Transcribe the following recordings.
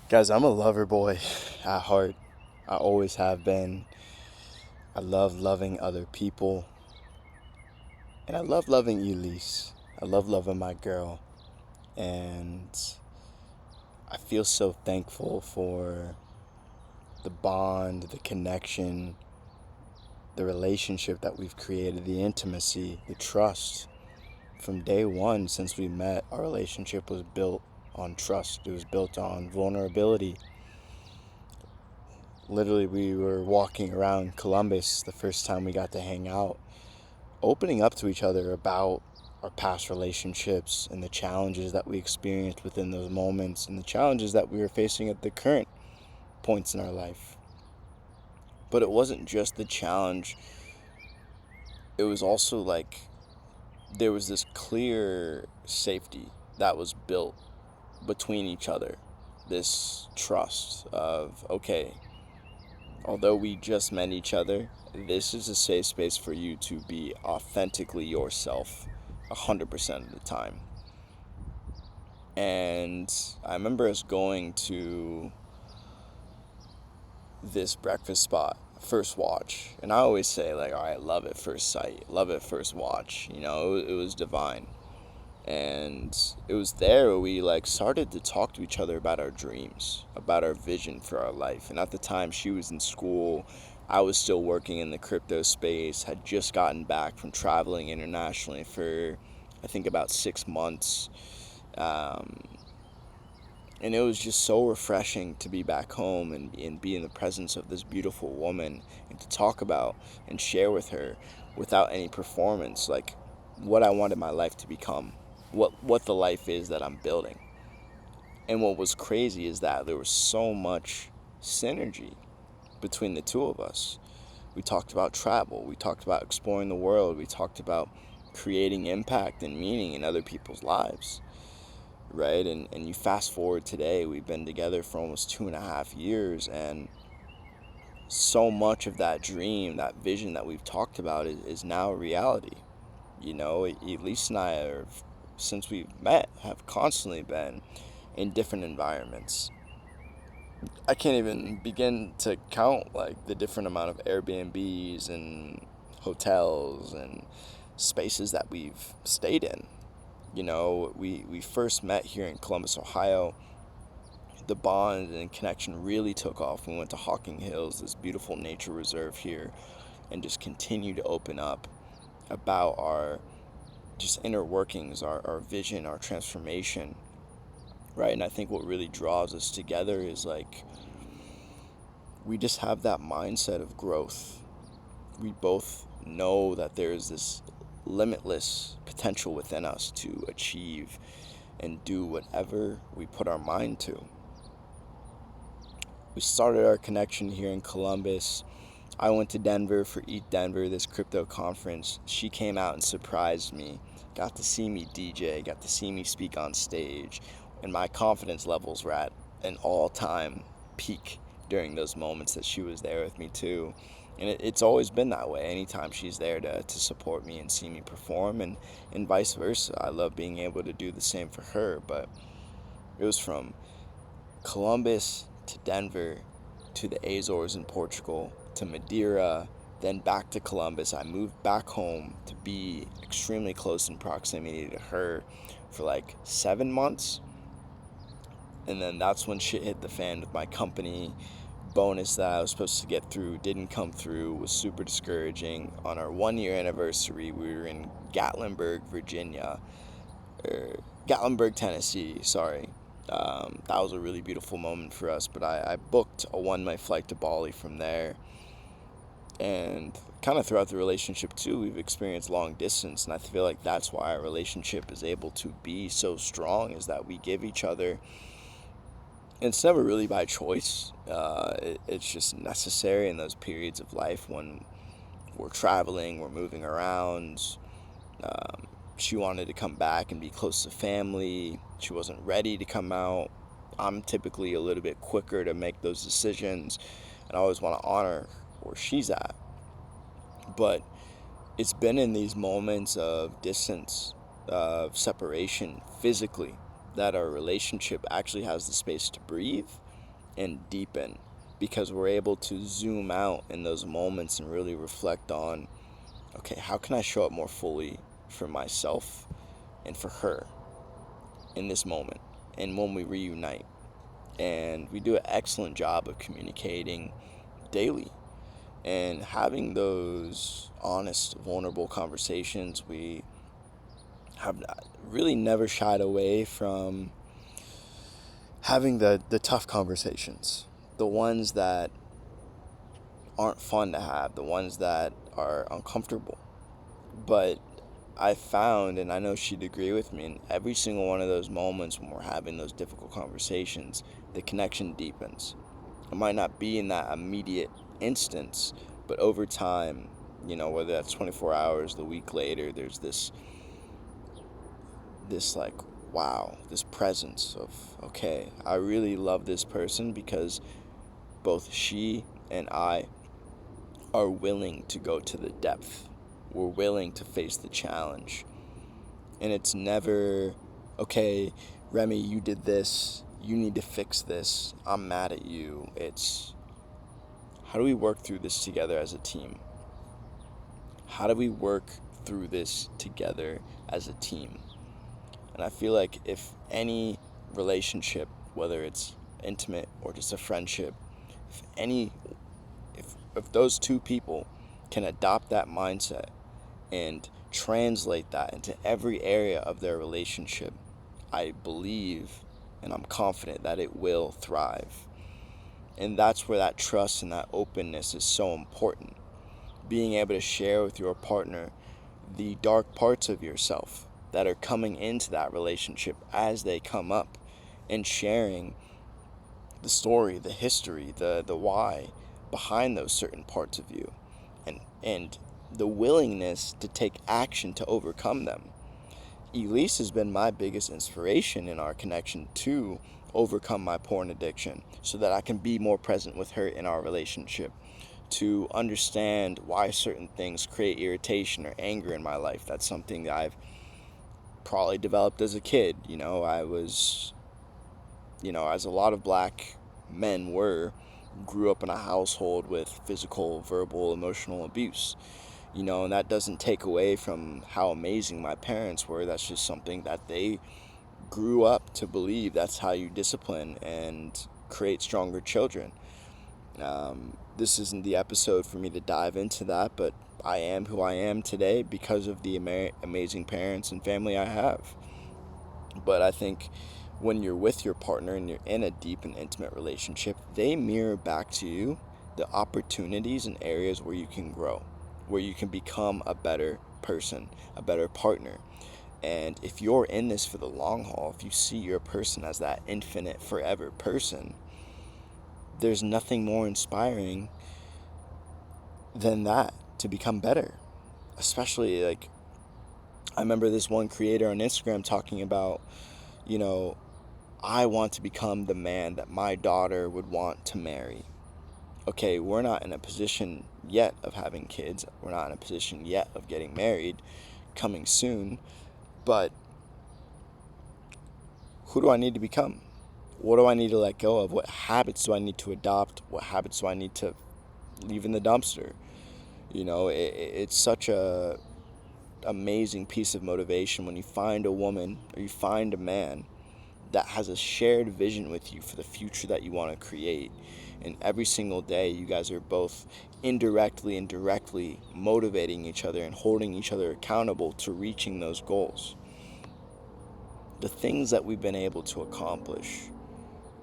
Guys, I'm a lover boy at heart. I always have been. I love loving other people. And I love loving Elise. I love loving my girl. And I feel so thankful for the bond, the connection, the relationship that we've created, the intimacy, the trust. From day one, since we met, our relationship was built on trust. It was built on vulnerability. Literally, we were walking around Columbus the first time we got to hang out, opening up to each other about our past relationships and the challenges that we experienced within those moments and the challenges that we were facing at the current points in our life. But it wasn't just the challenge, it was also like there was this clear safety that was built between each other. This trust of, okay, although we just met each other, this is a safe space for you to be authentically yourself 100% of the time. And I remember us going to this breakfast spot, First Watch. And I always say, like, all right, love at first sight, love at first watch. It was divine. And it was there where we like started to talk to each other about our dreams, about our vision for our life. And at the time she was in school, I was still working in the crypto space, had just gotten back from traveling internationally for I think about 6 months. um, and it was just so refreshing to be back home and be in the presence of this beautiful woman and to talk about and share with her without any performance, like what I wanted my life to become, what the life is that I'm building. And what was crazy is that there was so much synergy between the two of us. We talked about travel, we talked about exploring the world, we talked about creating impact and meaning in other people's lives, right? And you fast forward today, we've been together for almost 2.5 years, and so much of that dream, that vision that we've talked about is now a reality. Elise and I are, since we've met, have constantly been in different environments. I can't even begin to count like the different amount of Airbnbs and hotels and spaces that we've stayed in. We first met here in Columbus, Ohio. The bond and connection really took off. We went to Hocking Hills, this beautiful nature reserve here, and just continued to open up about our just inner workings, our vision, our transformation, right? And I think what really draws us together is like we just have that mindset of growth. We both know that there is this limitless potential within us to achieve and do whatever we put our mind to. We started our connection here in Columbus. I went to Denver for Eat Denver, this crypto conference. She came out and surprised me, got to see me DJ, got to see me speak on stage, and my confidence levels were at an all-time peak during those moments that she was there with me too. And it's always been that way. Anytime she's there to support me and see me perform, and vice versa. I love being able to do the same for her. But it was from Columbus to Denver to the Azores in Portugal to Madeira, then back to Columbus. I moved back home to be extremely close in proximity to her for like 7 months. And then that's when shit hit the fan with my company. Bonus that I was supposed to get through didn't come through, was super discouraging. On our 1 year anniversary, we were in Gatlinburg, Virginia, or Gatlinburg, Tennessee, sorry. That was a really beautiful moment for us, but I booked a one-way flight to Bali from there. And kind of throughout the relationship too, we've experienced long distance, and I feel like that's why our relationship is able to be so strong, is that we give each other, and it's never really by choice. It's just necessary in those periods of life when we're traveling, we're moving around. Um, she wanted to come back and be close to family. She wasn't ready to come out. I'm typically a little bit quicker to make those decisions, and I always want to honor where she's at. But it's been in these moments of distance, of separation physically, that our relationship actually has the space to breathe and deepen, because we're able to zoom out in those moments and really reflect on, okay, how can I show up more fully for myself and for her in this moment and when we reunite. And we do an excellent job of communicating daily and having those honest, vulnerable conversations. We have really never shied away from having the tough conversations, the ones that aren't fun to have, the ones that are uncomfortable. But I found, and I know she'd agree with me, in every single one of those moments when we're having those difficult conversations, the connection deepens. It might not be in that immediate instance, but over time, whether that's 24 hours, the week later, there's this like, wow, this presence of, okay, I really love this person because both she and I are willing to go to the depth. We're willing to face the challenge. And it's never, okay, Remy, you did this, you need to fix this, I'm mad at you. It's, how do we work through this together as a team? How do we work through this together as a team? And I feel like if any relationship, whether it's intimate or just a friendship, if any if those two people can adopt that mindset and translate that into every area of their relationship, I believe and I'm confident that it will thrive. And that's where that trust and that openness is so important. Being able to share with your partner the dark parts of yourself that are coming into that relationship as they come up, and sharing the story, the history, the why behind those certain parts of you, and the willingness to take action to overcome them. Elise has been my biggest inspiration in our connection to overcome my porn addiction so that I can be more present with her in our relationship, to understand why certain things create irritation or anger in my life. That's something that I've probably developed as a kid. I was, as a lot of black men grew up in a household with physical, verbal, emotional abuse. And that doesn't take away from how amazing my parents were. That's just something that they grew up to believe. That's how you discipline and create stronger children. This isn't the episode for me to dive into that, but I am who I am today because of the amazing parents and family I have. But I think when you're with your partner and you're in a deep and intimate relationship, they mirror back to you the opportunities and areas where you can grow, where you can become a better person, a better partner. And if you're in this for the long haul, if you see your person as that infinite, forever person, there's nothing more inspiring than that, to become better. Especially, like, I remember this one creator on Instagram talking about, you know, I want to become the man that my daughter would want to marry. Okay, we're not in a position yet of having kids. We're not in a position yet of getting married, coming soon. But who do I need to become? What do I need to let go of? What habits do I need to adopt? What habits do I need to leave in the dumpster? It's such a amazing piece of motivation when you find a woman or you find a man that has a shared vision with you for the future that you want to create. And every single day, you guys are both indirectly and directly motivating each other and holding each other accountable to reaching those goals. The things that we've been able to accomplish.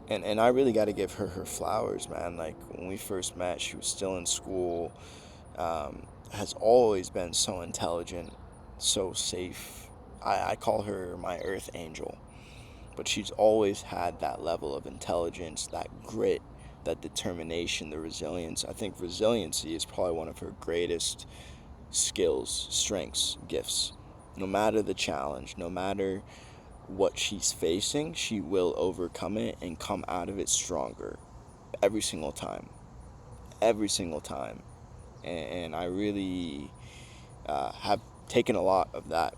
And I really got to give her flowers, man. Like, when we first met, she was still in school, has always been so intelligent, so safe. I call her my earth angel. But she's always had that level of intelligence, that grit, that determination, the resilience. I think resiliency is probably one of her greatest skills, strengths, gifts. No matter the challenge, no matter what she's facing, she will overcome it and come out of it stronger every single time. Every single time. And I really have taken a lot of that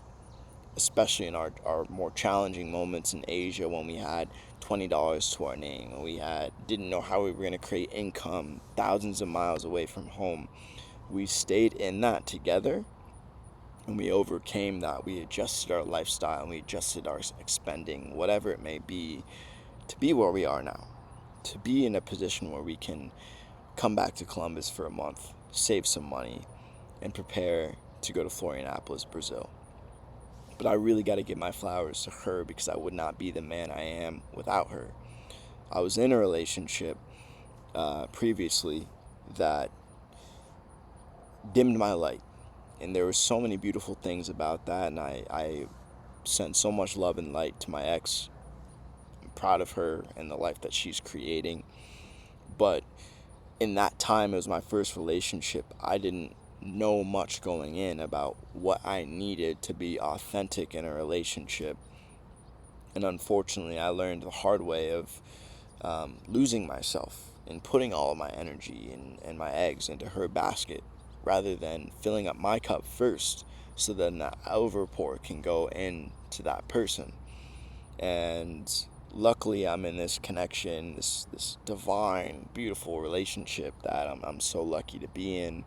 especially in our more challenging moments in Asia when we had $20 to our name, and we had didn't know how we were going to create income thousands of miles away from home. We stayed in that together, and we overcame that. We adjusted our lifestyle, and we adjusted our expending, whatever it may be, to be where we are now, to be in a position where we can come back to Columbus for a month, save some money, and prepare to go to Florianopolis, Brazil. But I really got to give my flowers to her, because I would not be the man I am without her. I was in a relationship previously that dimmed my light, and there were so many beautiful things about that, and I sent so much love and light to my ex. I'm proud of her and the life that she's creating. But in that time, it was my first relationship. I didn't know much going in about what I needed to be authentic in a relationship. And unfortunately, I learned the hard way of losing myself and putting all of my energy and my eggs into her basket, rather than filling up my cup first, so then that overpour can go into that person. And luckily, I'm in this connection, this divine, beautiful relationship that I'm so lucky to be in.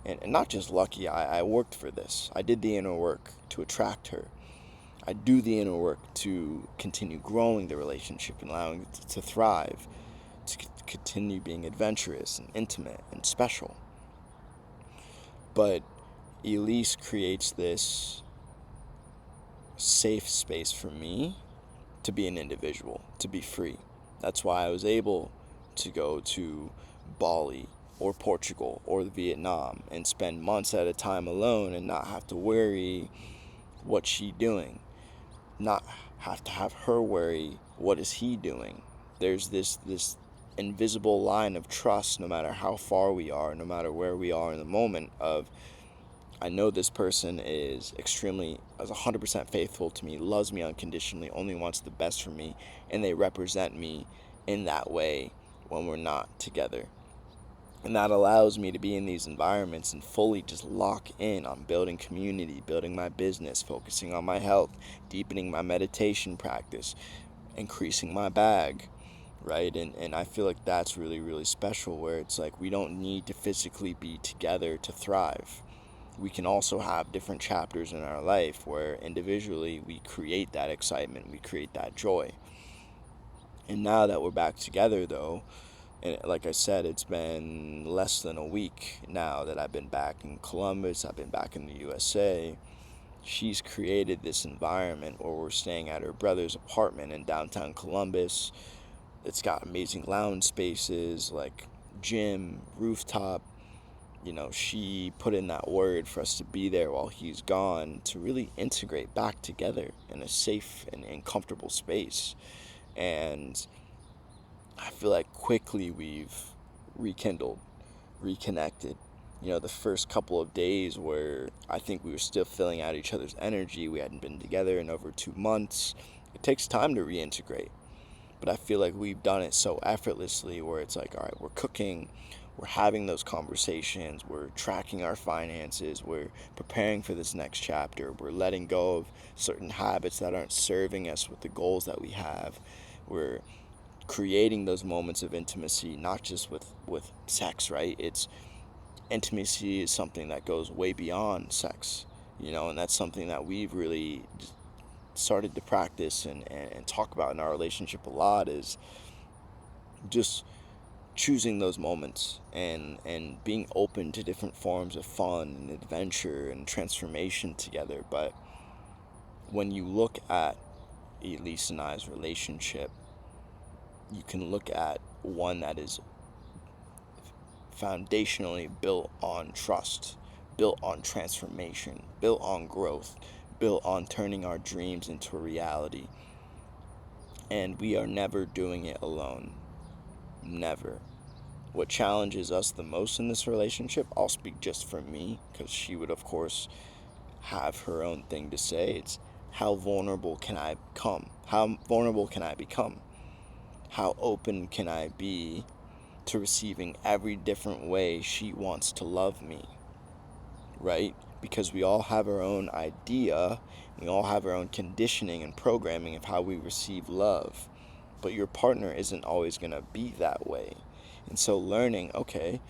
And not just lucky, I worked for this. I did the inner work to attract her. I do the inner work to continue growing the relationship and allowing it to thrive, to continue being adventurous and intimate and special. But Elise creates this safe space for me to be an individual, to be free. That's why I was able to go to Bali or Portugal or Vietnam and spend months at a time alone and not have to worry what's she doing, not have to have her worry what is he doing. There's this invisible line of trust, no matter how far we are, no matter where we are in the moment, of I know this person is 100% faithful to me, loves me unconditionally, only wants the best for me, and they represent me in that way when we're not together. And that allows me to be in these environments and fully just lock in on building community, building my business, focusing on my health, deepening my meditation practice, increasing my bag, right? And I feel like that's really, really special, where it's like we don't need to physically be together to thrive. We can also have different chapters in our life where individually we create that excitement, we create that joy. And now that we're back together, though, and like I said, it's been less than a week now that I've been back in Columbus, I've been back in the USA. She's created this environment where we're staying at her brother's apartment in downtown Columbus. It's got amazing lounge spaces, like gym, rooftop. She put in that word for us to be there while he's gone, to really integrate back together in a safe and comfortable space. And I feel like quickly we've rekindled, reconnected. The first couple of days where I think we were still filling out each other's energy, we hadn't been together in over 2 months. It takes time to reintegrate. But I feel like we've done it so effortlessly, where it's like, all right, we're cooking, we're having those conversations, we're tracking our finances, we're preparing for this next chapter, we're letting go of certain habits that aren't serving us with the goals that we have. We're creating those moments of intimacy, not just with sex, right? It's intimacy is something that goes way beyond sex, and that's something that we've really started to practice and talk about in our relationship a lot, is just choosing those moments and being open to different forms of fun and adventure and transformation together. But when you look at Elise and I's relationship, you can look at one that is foundationally built on trust, built on transformation, built on growth, built on turning our dreams into a reality. And we are never doing it alone. Never. What challenges us the most in this relationship, I'll speak just for me, because she would, of course, have her own thing to say. It's how vulnerable can I become? How vulnerable can I become? How open can I be to receiving every different way she wants to love me, right? because we all have our own idea, we all have our own conditioning and programming of how we receive love. But your partner isn't always going to be that way. And so learning, okay,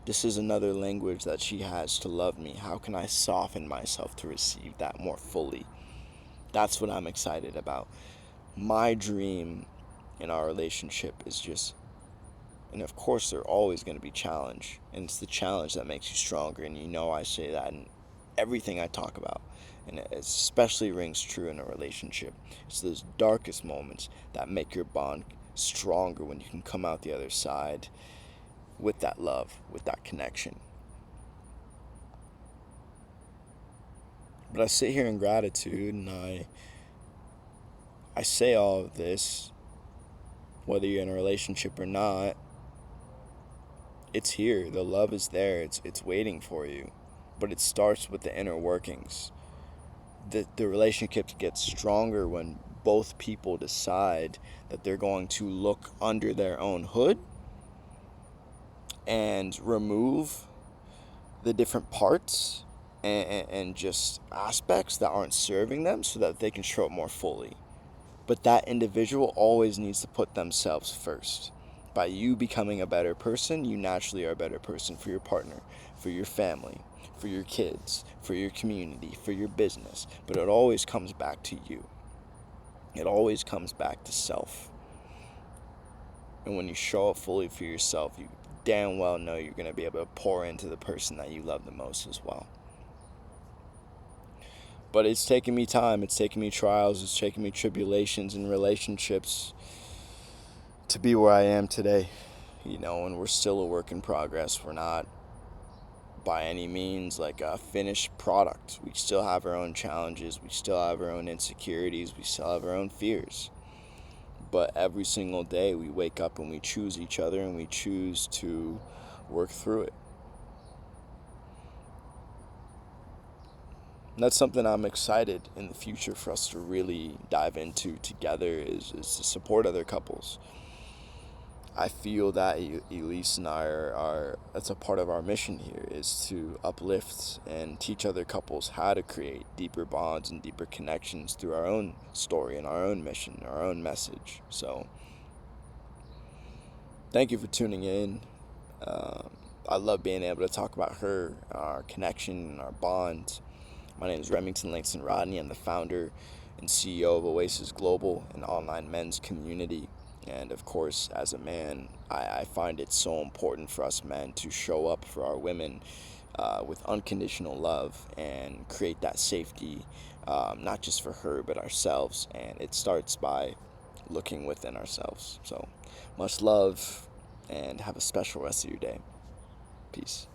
this is another language that she has to love me. How can I soften myself to receive that more fully? That's what I'm excited about. My dream in our relationship is just, and of course there are always going to be challenge, and it's the challenge that makes you stronger, and you know I say that in everything I talk about, and it especially rings true in a relationship. It's those darkest moments that make your bond stronger when you can come out the other side with that love, with that connection. But I sit here in gratitude, and I say all of this, whether you're in a relationship or not. It's here. The love is there. It's waiting for you. But it starts with the inner workings. The relationship gets stronger when both people decide that they're going to look under their own hood and remove the different parts and just aspects that aren't serving them so that they can show up more fully. But that individual always needs to put themselves first. By you becoming a better person, you naturally are a better person for your partner, for your family, for your kids, for your community, for your business. But it always comes back to you. It always comes back to self. And when you show up fully for yourself, you damn well know you're going to be able to pour into the person that you love the most as well. But it's taken me time, it's taken me trials, it's taken me tribulations in relationships to be where I am today. And we're still a work in progress. We're not by any means like a finished product. We still have our own challenges, we still have our own insecurities, we still have our own fears. But every single day we wake up and we choose each other and we choose to work through it. And that's something I'm excited in the future for us to really dive into together is to support other couples. I feel that Elise and I that's a part of our mission here, is to uplift and teach other couples how to create deeper bonds and deeper connections through our own story and our own mission, our own message. So thank you for tuning in. I love being able to talk about her, our connection, and our bond. My name is Remington Rodney. I'm the founder and CEO of Oasis Global, an online men's community. And of course, as a man, I find it so important for us men to show up for our women with unconditional love and create that safety, not just for her, but ourselves. And it starts by looking within ourselves. So much love and have a special rest of your day. Peace.